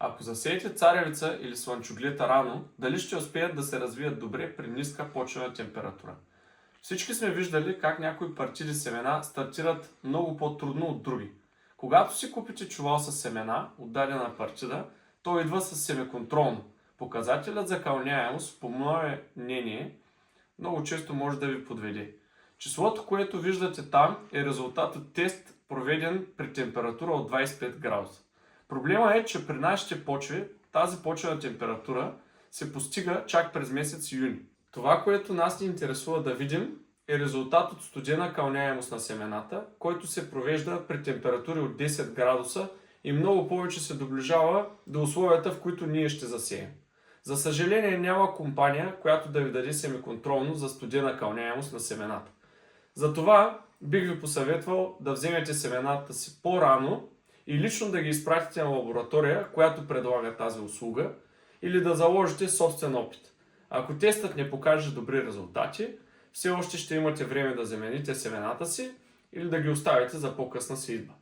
Ако засеете царевица или слънчоглета рано, дали ще успеят да се развият добре при ниска почвена температура? Всички сме виждали как някои партиди семена стартират много по-трудно от други. Когато си купите чувал с семена от дадена партида, то идва с семеконтролно. Показателят за кълняемост, по мое мнение, много често може да ви подведе. Числото, което виждате там, е резултат от тест, проведен при температура от 25 градуса. Проблема е, че при нашите почви тази почвена температура се постига чак през месец юни. Това, което нас ни интересува да видим, е резултат от студена кълняемост на семената, който се провежда при температури от 10 градуса и много повече се доближава до условията, в които ние ще засеем. За съжаление няма компания, която да ви даде семеконтролно за студена кълняемост на семената. Затова бих ви посъветвал да вземете семената си по-рано и лично да ги изпратите на лаборатория, която предлага тази услуга, или да заложите собствен опит. Ако тестът не покаже добри резултати, все още ще имате време да замените семената си или да ги оставите за по-късна сеитба.